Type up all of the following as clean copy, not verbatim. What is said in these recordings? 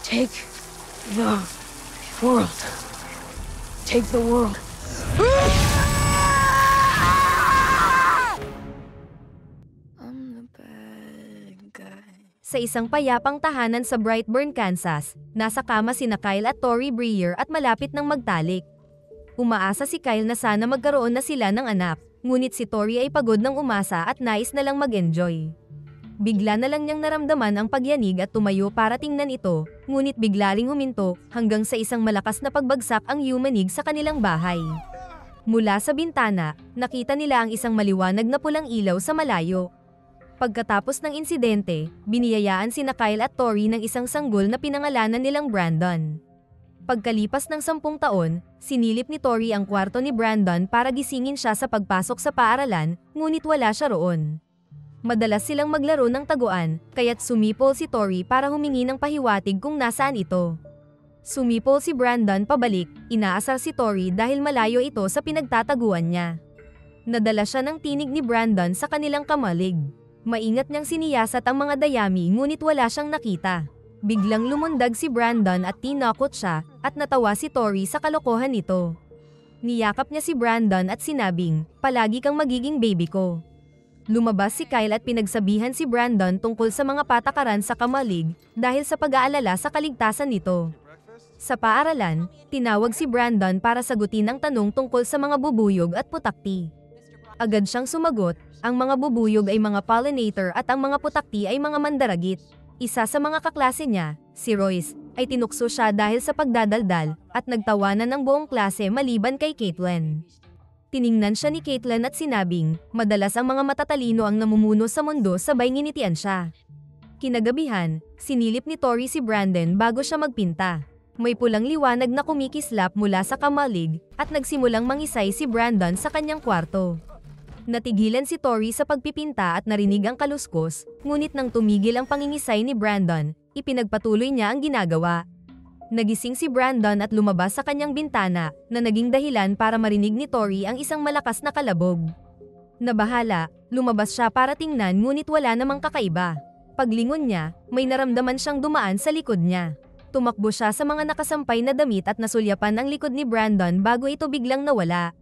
Take the world. Take the world. I'm the bad guy. Sa isang payapang tahanan sa Brightburn, Kansas, nasa kama sina Kyle at Tori Breer at malapit nang magtalik. Umaasa si Kyle na sana magkaroon na sila ng anak, ngunit si Tori ay pagod ng umasa at nais na lang mag-enjoy. Bigla na lang niyang naramdaman ang pagyanig at tumayo para tingnan ito, ngunit bigla ring huminto hanggang sa isang malakas na pagbagsak ang yumanig sa kanilang bahay. Mula sa bintana, nakita nila ang isang maliwanag na pulang ilaw sa malayo. Pagkatapos ng insidente, biniyayaan sina Kyle at Tori ng isang sanggol na pinangalanan nilang Brandon. Pagkalipas ng 10 taon, sinilip ni Tori ang kwarto ni Brandon para gisingin siya sa pagpasok sa paaralan, ngunit wala siya roon. Madalas silang maglaro ng taguan, kaya't sumipol si Tori para humingi ng pahiwatig kung nasaan ito. Sumipol si Brandon pabalik, inaasar si Tori dahil malayo ito sa pinagtataguan niya. Nadala siya ng tinig ni Brandon sa kanilang kamalig. Maingat niyang siniyasat ang mga dayami ngunit wala siyang nakita. Biglang lumundag si Brandon at tinakot siya, at natawa si Tori sa kalokohan nito. Niyakap niya si Brandon at sinabing, "Palagi kang magiging baby ko." Lumabas si Kyle at pinagsabihan si Brandon tungkol sa mga patakaran sa kamalig dahil sa pag-aalala sa kaligtasan nito. Sa paaralan, tinawag si Brandon para sagutin ang tanong tungkol sa mga bubuyog at putakti. Agad siyang sumagot, ang mga bubuyog ay mga pollinator at ang mga putakti ay mga mandaragit. Isa sa mga kaklase niya, si Royce, ay tinukso siya dahil sa pagdadaldal at nagtawanan ng buong klase maliban kay Caitlin. Tiningnan siya ni Caitlin at sinabing, madalas ang mga matatalino ang namumuno sa mundo sabay nginitian siya. Kinagabihan, sinilip ni Tori si Brandon bago siya magpinta. May pulang liwanag na kumikislap mula sa kamalig at nagsimulang mangisay si Brandon sa kanyang kwarto. Natigilan si Tori sa pagpipinta at narinig ang kaluskos, ngunit nang tumigil ang pangingisay ni Brandon, ipinagpatuloy niya ang ginagawa. Nagising si Brandon at lumabas sa kanyang bintana, na naging dahilan para marinig ni Tori ang isang malakas na kalabog. Nabahala, lumabas siya para tingnan ngunit wala namang kakaiba. Paglingon niya, may naramdaman siyang dumaan sa likod niya. Tumakbo siya sa mga nakasampay na damit at nasulyapan ang likod ni Brandon bago ito biglang nawala.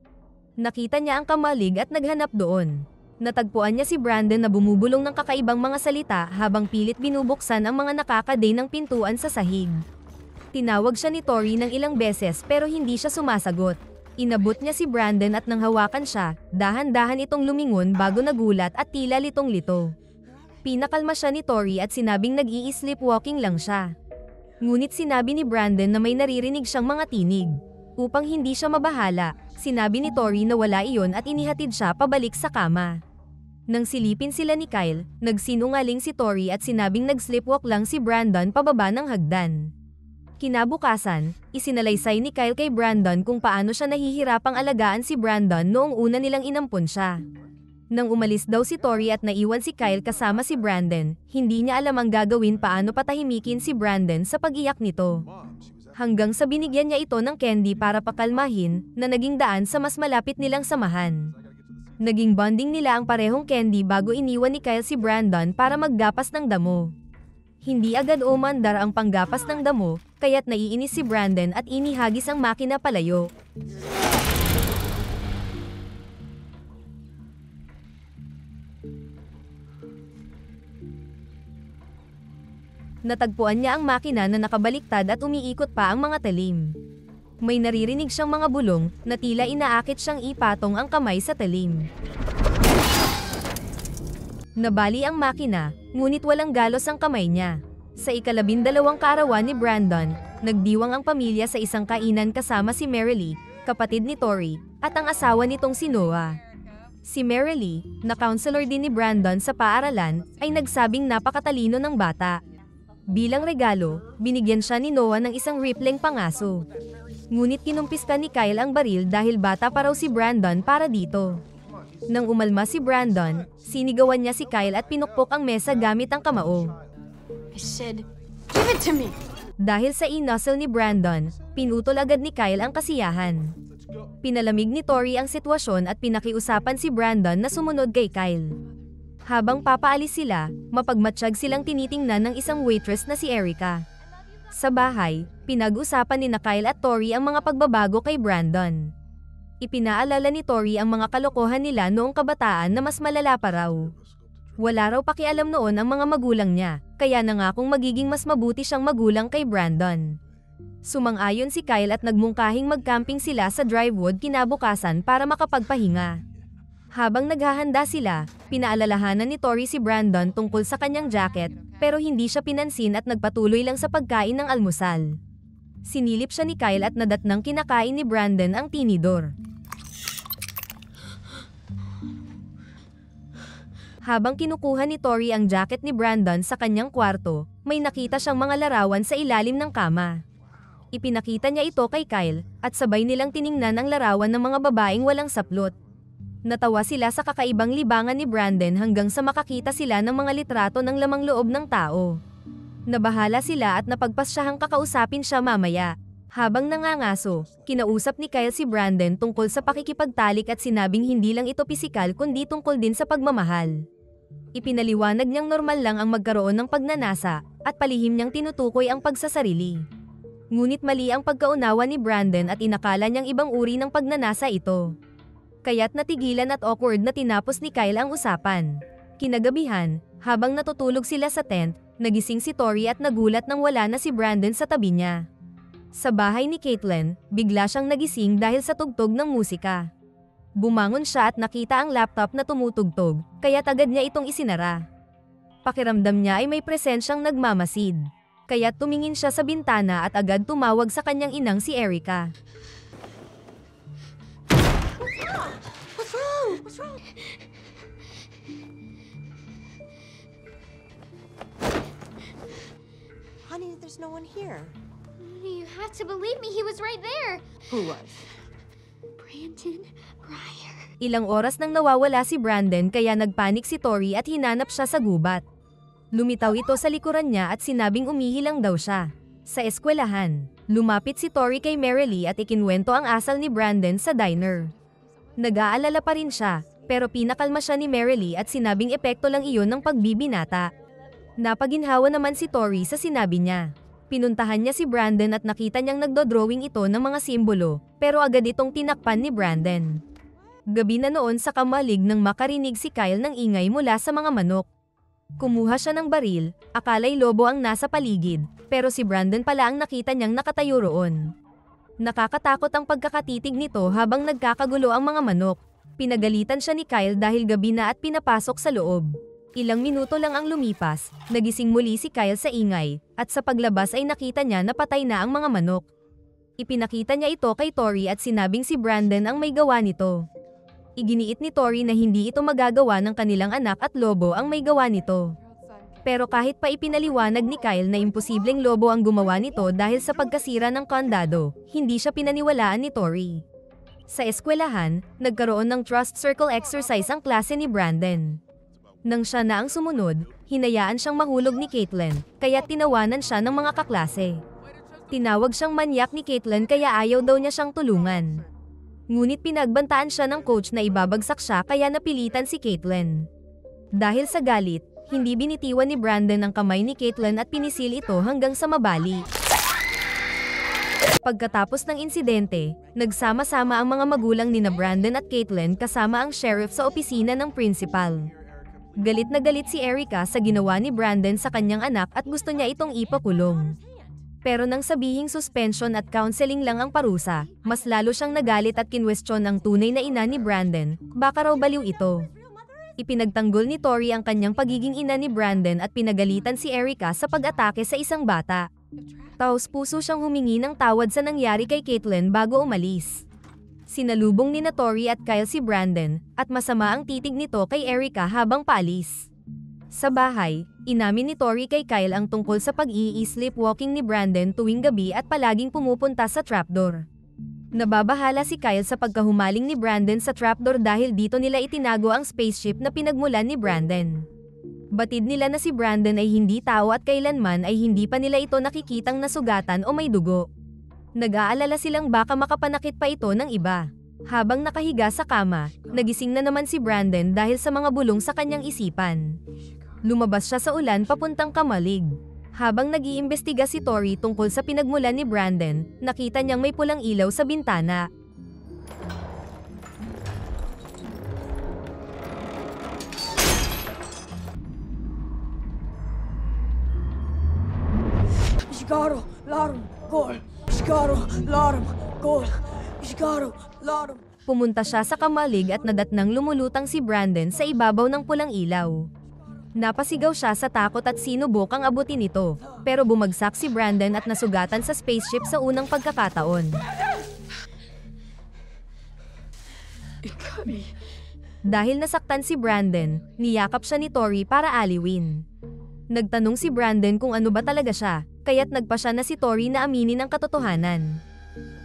Nakita niya ang kamalig at naghanap doon. Natagpuan niya si Brandon na bumubulong ng kakaibang mga salita habang pilit binubuksan ang mga nakakaday ng pintuan sa sahig. Tinawag siya ni Tori ng ilang beses pero hindi siya sumasagot. Inabot niya si Brandon at nang hawakan siya, dahan-dahan itong lumingon bago nagulat at tila litong-lito. Pinakalma siya ni Tori at sinabing nag-i-sleepwalking lang siya. Ngunit sinabi ni Brandon na may naririnig siyang mga tinig. Upang hindi siya mabahala, sinabi ni Tori na wala iyon at inihatid siya pabalik sa kama. Nang silipin sila ni Kyle, nagsinungaling si Tori at sinabing nag-sleepwalk lang si Brandon pababa ng hagdan. Kinabukasan, isinalaysay ni Kyle kay Brandon kung paano siya nahihirapang alagaan si Brandon noong una nilang inampon siya. Nang umalis daw si Tori at naiwan si Kyle kasama si Brandon, hindi niya alam ang gagawin paano patahimikin si Brandon sa pag-iyak nito. Hanggang sa binigyan niya ito ng candy para pakalmahin, na naging daan sa mas malapit nilang samahan. Naging bonding nila ang parehong candy bago iniwan ni Kyle si Brandon para maggapas ng damo. Hindi agad umandar ang panggapas ng damo, kaya't naiinis si Brandon at inihagis ang makina palayo. Natagpuan niya ang makina na nakabaliktad at umiikot pa ang mga talim. May naririnig siyang mga bulong na tila inaakit siyang ipatong ang kamay sa talim. Nabali ang makina, ngunit walang galos ang kamay niya. Sa ika-12 kaarawan ni Brandon, nagdiwang ang pamilya sa isang kainan kasama si Marilee, kapatid ni Tori, at ang asawa nitong si Noah. Si Marilee, na counselor din ni Brandon sa paaralan, ay nagsabing napakatalino ng bata. Bilang regalo, binigyan siya ni Noah ng isang ripleng pangaso. Ngunit kinumpiska ni Kyle ang baril dahil bata pa raw si Brandon para dito. Nang umalma si Brandon, sinigawan niya si Kyle at pinukpok ang mesa gamit ang kamao. I said, give it to me! Dahil sa inusel ni Brandon, pinutol agad ni Kyle ang kasiyahan. Pinalamig ni Tori ang sitwasyon at pinakiusapan si Brandon na sumunod kay Kyle. Habang papaalis sila, mapagmatsyag silang tinitingnan ng isang waitress na si Erica. Sa bahay, pinag-usapan ni Kyle at Tori ang mga pagbabago kay Brandon. Ipinaalala ni Tori ang mga kalokohan nila noong kabataan na mas malala pa raw. Wala raw pakialam noon ang mga magulang niya, kaya nangakong magiging mas mabuti siyang magulang kay Brandon. Sumang-ayon si Kyle at nagmungkahing mag-camping sila sa Drivewood kinabukasan para makapagpahinga. Habang naghahanda sila, pinaalalahanan ni Tori si Brandon tungkol sa kanyang jacket, pero hindi siya pinansin at nagpatuloy lang sa pagkain ng almusal. Sinilip siya ni Kyle at nadatnang kinakain ni Brandon ang tinidor. Habang kinukuha ni Tori ang jacket ni Brandon sa kanyang kwarto, may nakita siyang mga larawan sa ilalim ng kama. Ipinakita niya ito kay Kyle, at sabay nilang tiningnan ang larawan ng mga babaeng walang saplot. Natawa sila sa kakaibang libangan ni Brandon hanggang sa makakita sila ng mga litrato ng lamang loob ng tao. Nabahala sila at napagpasyahang kakausapin siya mamaya. Habang nangangaso, kinausap ni Kyle si Brandon tungkol sa pakikipagtalik at sinabing hindi lang ito pisikal kundi tungkol din sa pagmamahal. Ipinaliwanag niyang normal lang ang magkaroon ng pagnanasa, at palihim niyang tinutukoy ang pagsasarili. Ngunit mali ang pagkaunawa ni Brandon at inakala niyang ibang uri ng pagnanasa ito. Kaya't natigilan at awkward na tinapos ni Kyle ang usapan. Kinagabihan, habang natutulog sila sa tent, nagising si Tori at nagulat nang wala na si Brandon sa tabi niya. Sa bahay ni Caitlin, bigla siyang nagising dahil sa tugtog ng musika. Bumangon siya at nakita ang laptop na tumutugtog, kaya't agad niya itong isinara. Pakiramdam niya ay may presensyang nagmamasid. Kaya't tumingin siya sa bintana at agad tumawag sa kanyang inang si Erica. What's wrong? What's wrong? Honey, there's no one here. You have to believe me, he was right there. Who was? Brandon Breyer. Ilang oras nang nawawala si Brandon kaya nagpanik si Tori at hinanap siya sa gubat. Lumitaw ito sa likuran niya at sinabing umihilang daw siya. Sa eskwelahan, lumapit si Tori kay Marilee at ikinwento ang asal ni Brandon sa diner. Nag-aalala pa rin siya, pero pinakalma siya ni Marilee at sinabing epekto lang iyon ng pagbibinata. Napaginhawa naman si Tori sa sinabi niya. Pinuntahan niya si Brandon at nakita niyang nagdodrawing ito ng mga simbolo, pero agad itong tinakpan ni Brandon. Gabi na noon sa kamalig nang makarinig si Kyle ng ingay mula sa mga manok. Kumuha siya ng baril, akala'y lobo ang nasa paligid, pero si Brandon pala ang nakita niyang nakatayo roon. Nakakatakot ang pagkakatitig nito habang nagkakagulo ang mga manok. Pinagalitan siya ni Kyle dahil gabi na at pinapasok sa loob. Ilang minuto lang ang lumipas, nagising muli si Kyle sa ingay, at sa paglabas ay nakita niya na patay na ang mga manok. Ipinakita niya ito kay Tori at sinabing si Brandon ang may gawa nito. Iginiit ni Tori na hindi ito magagawa ng kanilang anak at lobo ang may gawa nito. Pero kahit pa ipinaliwanag ni Kyle na imposibleng lobo ang gumawa nito dahil sa pagkasira ng kondado, hindi siya pinaniwalaan ni Tori. Sa eskwelahan, nagkaroon ng trust circle exercise ang klase ni Brandon. Nang siya na ang sumunod, hinayaan siyang mahulog ni Caitlin, kaya tinawanan siya ng mga kaklase. Tinawag siyang manyak ni Caitlin kaya ayaw daw niya siyang tulungan. Ngunit pinagbantaan siya ng coach na ibabagsak siya kaya napilitan si Caitlin. Dahil sa galit, hindi binitiwan ni Brandon ang kamay ni Caitlin at pinisil ito hanggang sa mabali. Pagkatapos ng insidente, nagsama-sama ang mga magulang ni Brandon at Caitlin kasama ang sheriff sa opisina ng principal. Galit na galit si Erica sa ginawa ni Brandon sa kanyang anak at gusto niya itong ipakulong. Pero nang sabihing suspension at counseling lang ang parusa, mas lalo siyang nagalit at kinwestiyon ang tunay na ina ni Brandon, baka raw baliw ito. Ipinagtanggol ni Tori ang kanyang pagiging ina ni Brandon at pinagalitan si Erica sa pag-atake sa isang bata. Taos-puso siyang humingi ng tawad sa nangyari kay Caitlin bago umalis. Sinalubong ni Tori at Kyle si Brandon, at masama ang titig nito kay Erica habang paalis. Sa bahay, inamin ni Tori kay Kyle ang tungkol sa pag-i-sleepwalking ni Brandon tuwing gabi at palaging pumupunta sa trapdoor. Nababahala si Kyle sa pagkahumaling ni Brandon sa trapdoor dahil dito nila itinago ang spaceship na pinagmulan ni Brandon. Batid nila na si Brandon ay hindi tao at kailanman ay hindi pa nila ito nakikitang nasugatan o may dugo. Nag-aalala silang baka makapanakit pa ito ng iba. Habang nakahiga sa kama, nagising na naman si Brandon dahil sa mga bulong sa kanyang isipan. Lumabas siya sa ulan papuntang kamalig. Habang nag-iimbestiga si Tori tungkol sa pinagmulan ni Brandon, nakita niyang may pulang ilaw sa bintana. Isigaro, Larum, Gol. Isigaro, Larum, Gol. Isigaro, Larum. Pumunta siya sa kamalig at nadatnang lumulutang si Brandon sa ibabaw ng pulang ilaw. Napasigaw siya sa takot at sinubok ang abutin ito, pero bumagsak si Brandon at nasugatan sa spaceship sa unang pagkakataon. Dahil nasaktan si Brandon, niyakap siya ni Tori para aliwin. Nagtanong si Brandon kung ano ba talaga siya, kaya't nagpa siya na si Tori na aminin ang katotohanan.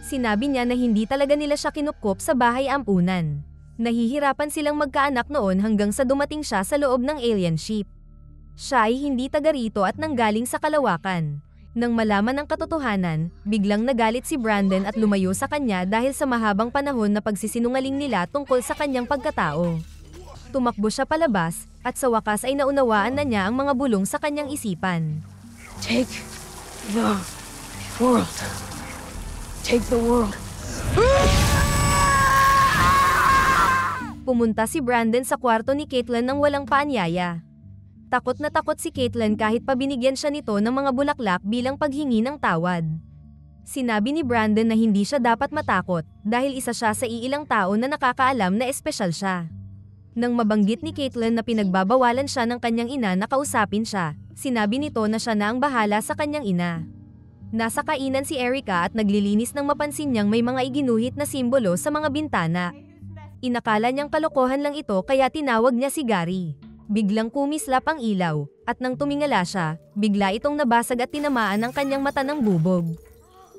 Sinabi niya na hindi talaga nila siya kinupkop sa bahay ampunan. Nahihirapan silang magkaanak noon hanggang sa dumating siya sa loob ng alien ship. Siya ay hindi taga rito at nanggaling sa kalawakan. Nang malaman ang katotohanan, biglang nagalit si Brandon at lumayo sa kanya dahil sa mahabang panahon na pagsisinungaling nila tungkol sa kanyang pagkatao. Tumakbo siya palabas, at sa wakas ay naunawaan na niya ang mga bulong sa kanyang isipan. Take the world. Take the world. Pumunta si Brandon sa kwarto ni Caitlin nang walang paanyaya. Takot na takot si Caitlin kahit pabinigyan siya nito ng mga bulaklak bilang paghingi ng tawad. Sinabi ni Brandon na hindi siya dapat matakot dahil isa siya sa iilang tao na nakakaalam na espesyal siya. Nang mabanggit ni Caitlin na pinagbabawalan siya ng kanyang ina na kausapin siya, sinabi nito na siya na ang bahala sa kanyang ina. Nasa kainan si Erica at naglilinis nang mapansin niyang may mga iginuhit na simbolo sa mga bintana. Inakala niyang kalokohan lang ito kaya tinawag niya si Gary. Biglang kumislap ang ilaw, at nang tumingala siya, bigla itong nabasag at tinamaan ang kanyang mata ng bubog.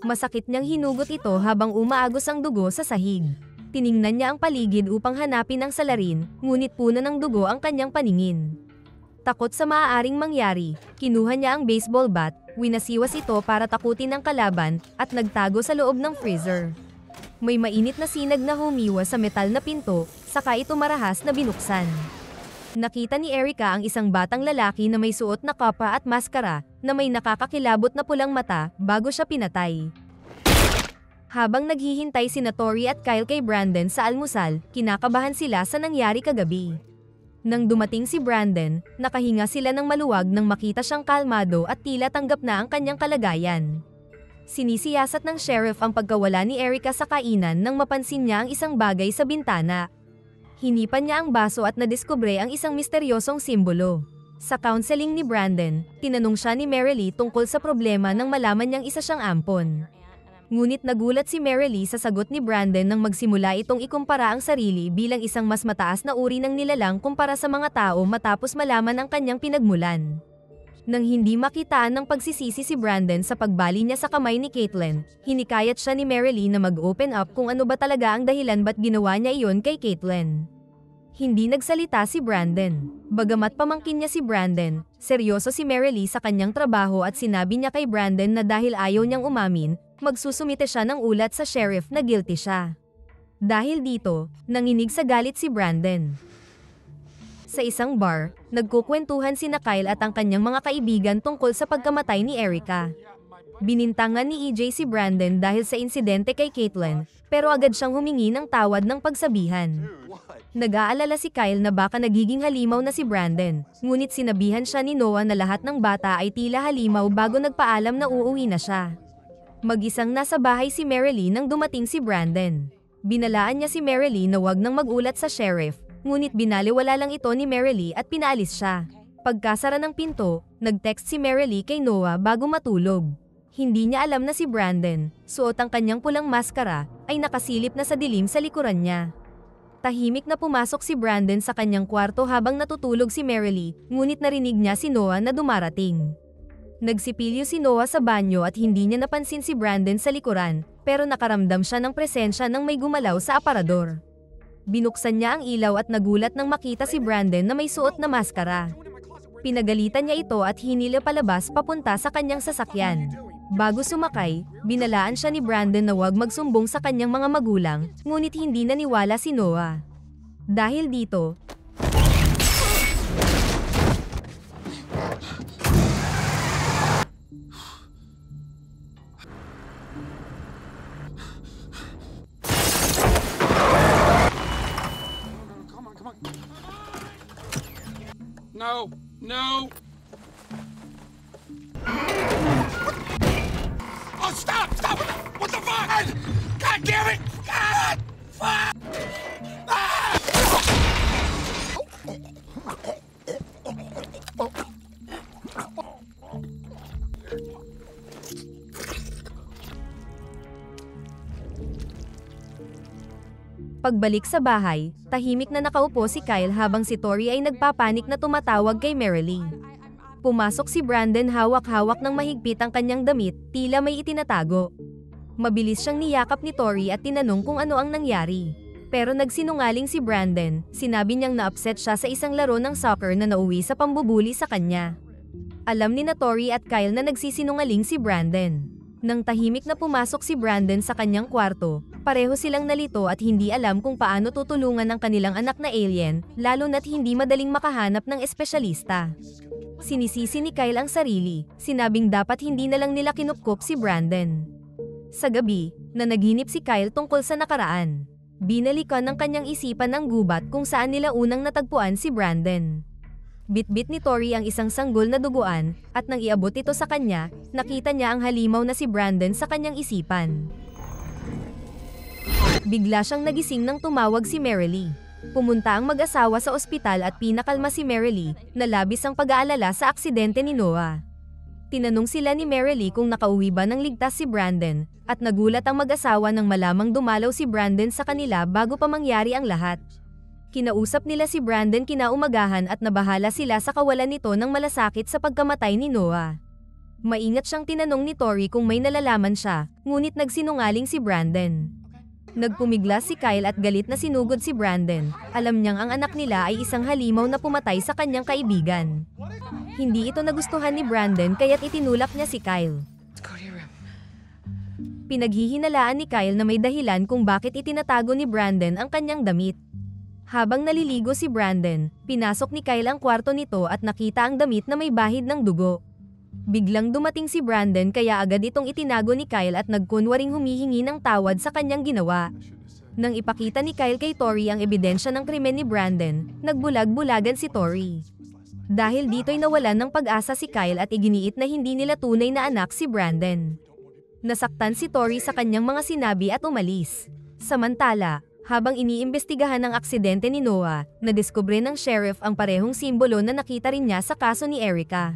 Masakit niyang hinugot ito habang umaagos ang dugo sa sahig. Tiningnan niya ang paligid upang hanapin ang salarin, ngunit puno ng dugo ang kanyang paningin. Takot sa maaaring mangyari, kinuha niya ang baseball bat, winasiwas ito para takutin ang kalaban, at nagtago sa loob ng freezer. May mainit na sinag na humiwa sa metal na pinto, saka ito marahas na binuksan. Nakita ni Erica ang isang batang lalaki na may suot na kapa at maskara, na may nakakakilabot na pulang mata, bago siya pinatay. Habang naghihintay sina Tori at Kyle kay Brandon sa almusal, kinakabahan sila sa nangyari kagabi. Nang dumating si Brandon, nakahinga sila ng maluwag nang makita siyang kalmado at tila tanggap na ang kanyang kalagayan. Sinisiyasat ng sheriff ang pagkawala ni Erica sa kainan nang mapansin niya ang isang bagay sa bintana. Hinipan niya ang baso at nadiskubre ang isang misteryosong simbolo. Sa counseling ni Brandon, tinanong siya ni Marilee tungkol sa problema nang malaman niyang isa siyang ampon. Ngunit nagulat si Marilee sa sagot ni Brandon nang magsimula itong ikumpara ang sarili bilang isang mas mataas na uri ng nilalang kumpara sa mga tao matapos malaman ang kanyang pinagmulan. Nang hindi makitaan ng pagsisisi si Brandon sa pagbali niya sa kamay ni Caitlin, hinikayat siya ni Marilee na mag-open up kung ano ba talaga ang dahilan ba't ginawa niya iyon kay Caitlin. Hindi nagsalita si Brandon. Bagamat pamangkin niya si Brandon, seryoso si Marilee sa kanyang trabaho at sinabi niya kay Brandon na dahil ayaw niyang umamin, magsusumite siya ng ulat sa sheriff na guilty siya. Dahil dito, nanginig sa galit si Brandon. Sa isang bar, nagkukwentuhan sina Kyle at ang kanyang mga kaibigan tungkol sa pagkamatay ni Erica. Binintangan ni EJ si Brandon dahil sa insidente kay Caitlin, pero agad siyang humingi ng tawad ng pagsabihan. Nag-aalala si Kyle na baka nagiging halimaw na si Brandon, ngunit sinabihan siya ni Noah na lahat ng bata ay tila halimaw bago nagpaalam na uuwi na siya. Mag-isang nasa bahay si Marilee nang dumating si Brandon. Binalaan niya si Marilee na wag nang magulat sa sheriff, ngunit binaliwala lang ito ni Marilee at pinaalis siya. Pagkasara ng pinto, nag-text si Marilee kay Noah bago matulog. Hindi niya alam na si Brandon, suot ang kanyang pulang maskara, ay nakasilip na sa dilim sa likuran niya. Tahimik na pumasok si Brandon sa kanyang kwarto habang natutulog si Marilee, ngunit narinig niya si Noah na dumarating. Nagsipilyo si Noah sa banyo at hindi niya napansin si Brandon sa likuran, pero nakaramdam siya ng presensya nang may gumalaw sa aparador. Binuksan niya ang ilaw at nagulat nang makita si Brandon na may suot na maskara. Pinagalitan niya ito at hinila palabas papunta sa kanyang sasakyan. Bago sumakay, binalaan siya ni Brandon na huwag magsumbong sa kanyang mga magulang, ngunit hindi naniwala si Noah. Dahil dito, No! No! Oh, stop! Stop! What the fuck? God damn it! God! Fuck! Ah! pagbalik sa bahay, tahimik na nakaupo si Kyle habang si Tori ay nagpapanik na tumatawag kay Marilee. Pumasok si Brandon hawak-hawak ng mahigpit ang kanyang damit, tila may itinatago. Mabilis siyang niyakap ni Tori at tinanong kung ano ang nangyari. Pero nagsinungaling si Brandon, sinabi niyang na-upset siya sa isang laro ng soccer na nauwi sa pambubuli sa kanya. Alam ni na Tori at Kyle na nagsisinungaling si Brandon. Nang tahimik na pumasok si Brandon sa kanyang kwarto, pareho silang nalito at hindi alam kung paano tutulungan ang kanilang anak na alien, lalo na't hindi madaling makahanap ng espesyalista. Sinisisi ni Kyle ang sarili, sinabing dapat hindi na lang nila kinupkup si Brandon. Sa gabi, nanaginip si Kyle tungkol sa nakaraan. Binalikan ng kanyang isipan ang gubat kung saan nila unang natagpuan si Brandon. Bitbit ni Tori ang isang sanggol na duguan, at nang iabot ito sa kanya, nakita niya ang halimaw na si Brandon sa kanyang isipan. Bigla siyang nagising nang tumawag si Marilee. Pumunta ang mag-asawa sa ospital at pinakalma si Marilee, na labis ang pag-aalala sa aksidente ni Noah. Tinanong sila ni Marilee kung nakauwi ba ng ligtas si Brandon, at nagulat ang mag-asawa nang malamang dumalaw si Brandon sa kanila bago pa mangyari ang lahat. Kinausap nila si Brandon kinaumagahan at nabahala sila sa kawalan nito ng malasakit sa pagkamatay ni Noah. Maingat siyang tinanong ni Tori kung may nalalaman siya, ngunit nagsinungaling si Brandon. Nagpumiglas si Kyle at galit na sinugod si Brandon. Alam niyang ang anak nila ay isang halimaw na pumatay sa kanyang kaibigan. Hindi ito nagustuhan ni Brandon kaya't itinulak niya si Kyle. Pinaghihinalaan ni Kyle na may dahilan kung bakit itinatago ni Brandon ang kanyang damit. Habang naliligo si Brandon, pinasok ni Kyle ang kwarto nito at nakita ang damit na may bahid ng dugo. Biglang dumating si Brandon kaya agad itong itinago ni Kyle at nagkunwaring humihingi ng tawad sa kanyang ginawa. Nang ipakita ni Kyle kay Tori ang ebidensya ng krimen ni Brandon, nagbulag-bulagan si Tori. Dahil dito'y nawalan ng pag-asa si Kyle at iginiit na hindi nila tunay na anak si Brandon. Nasaktan si Tori sa kanyang mga sinabi at umalis. Samantala, habang iniimbestigahan ang aksidente ni Noah, nadiskubre ng sheriff ang parehong simbolo na nakita rin niya sa kaso ni Erica.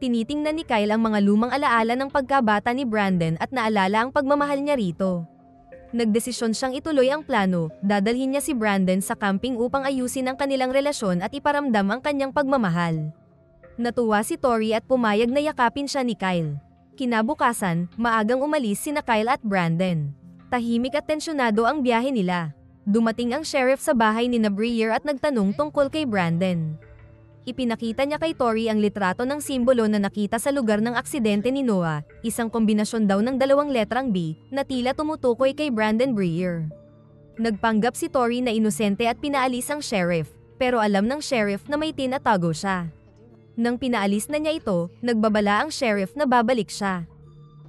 Tinitingnan ni Kyle ang mga lumang alaala ng pagkabata ni Brandon at naalala ang pagmamahal niya rito. Nagdesisyon siyang ituloy ang plano, dadalhin niya si Brandon sa camping upang ayusin ang kanilang relasyon at iparamdam ang kanyang pagmamahal. Natuwa si Tori at pumayag na yakapin siya ni Kyle. Kinabukasan, maagang umalis sina Kyle at Brandon. Tahimik at tensyonado ang biyahe nila. Dumating ang sheriff sa bahay ni Breer at nagtanong tungkol kay Brandon. Ipinakita niya kay Tori ang litrato ng simbolo na nakita sa lugar ng aksidente ni Noah, isang kombinasyon daw ng dalawang letrang B, na tila tumutukoy kay Brandon Breer. Nagpanggap si Tori na inosente at pinaalis ang sheriff, pero alam ng sheriff na may tinatago siya. Nang pinaalis na niya ito, nagbabala ang sheriff na babalik siya.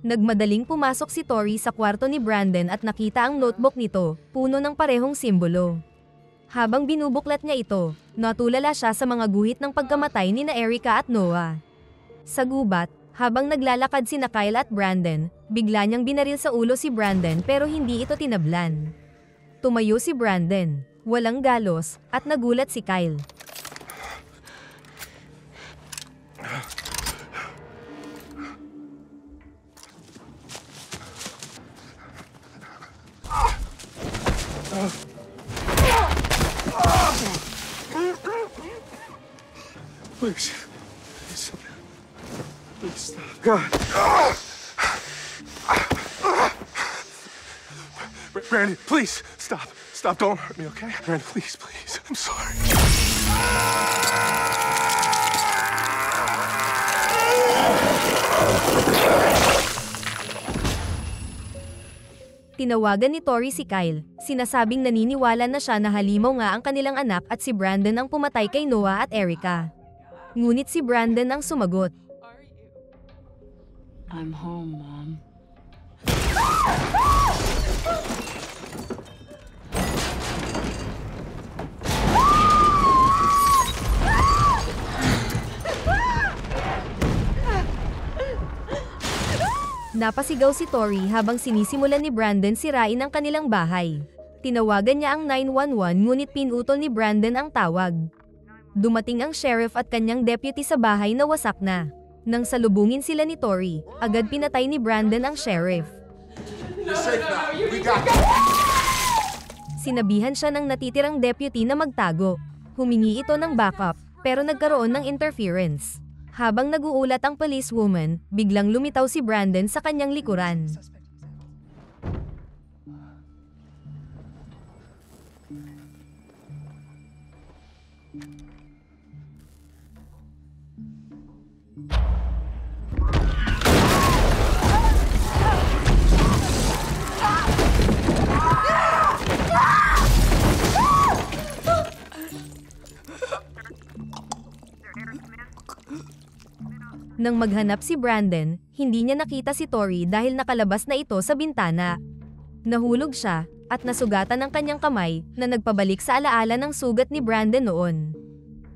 Nagmadaling pumasok si Tori sa kwarto ni Brandon at nakita ang notebook nito, puno ng parehong simbolo. Habang binubuklat niya ito, natulala siya sa mga guhit ng pagkamatay ni na Erica at Noah. Sa gubat, habang naglalakad sina Kyle at Brandon, bigla niyang binaril sa ulo si Brandon pero hindi ito tinablan. Tumayo si Brandon, walang galos, at nagulat si Kyle. Please. Please stop. God. Brandon, please, stop. Stop, don't hurt me, okay? Brandon, please, please. I'm sorry. Tinawagan ni Tori si Kyle, sinasabing naniniwala na siya na halimaw nga ang kanilang anak at si Brandon ang pumatay kay Noah at Erica. Ngunit si Brandon ang sumagot. I'm home, Mom. Napasigaw si Tori habang sinisimulan ni Brandon sirain ang kanilang bahay. Tinawagan niya ang 911 ngunit pinutol ni Brandon ang tawag. Dumating ang sheriff at kanyang deputy sa bahay na wasak na. Nang salubungin sila ni Tori, agad pinatay ni Brandon ang sheriff. You're safe now. We got you. Sinabihan siya ng natitirang deputy na magtago. Humingi ito ng backup, pero nagkaroon ng interference. Habang naguulat ang policewoman, biglang lumitaw si Brandon sa kanyang likuran. Nang maghanap si Brandon, hindi niya nakita si Tori dahil nakalabas na ito sa bintana. Nahulog siya, at nasugatan ang kanyang kamay na nagpabalik sa alaala ng sugat ni Brandon noon.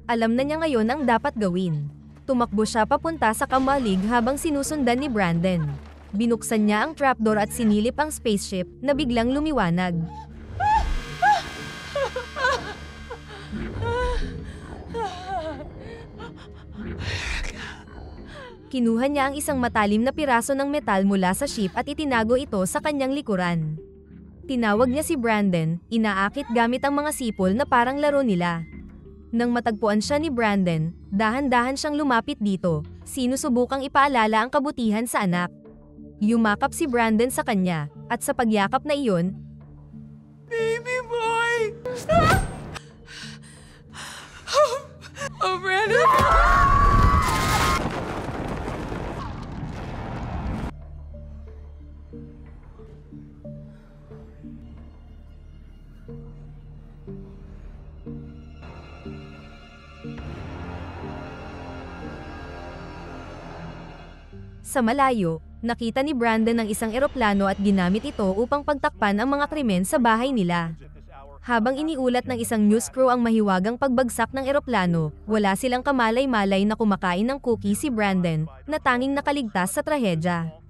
Alam na niya ngayon ang dapat gawin. Tumakbo siya papunta sa kamalig habang sinusundan ni Brandon. Binuksan niya ang trapdoor at sinilip ang spaceship na biglang lumiwanag. Kinuha niya ang isang matalim na piraso ng metal mula sa ship at itinago ito sa kanyang likuran. Tinawag niya si Brandon, inaakit gamit ang mga sipol na parang laro nila. Nang matagpuan siya ni Brandon, dahan-dahan siyang lumapit dito, sinusubukang ipaalala ang kabutihan sa anak. Yumakap si Brandon sa kanya, at sa pagyakap na iyon, Baby boy! Oh, Brandon! Sa malayo, nakita ni Brandon ang isang eroplano at ginamit ito upang pagtakpan ang mga krimen sa bahay nila. Habang iniulat ng isang news crew ang mahiwagang pagbagsak ng eroplano, wala silang kamalay-malay na kumakain ng cookie si Brandon, na tanging nakaligtas sa trahedya.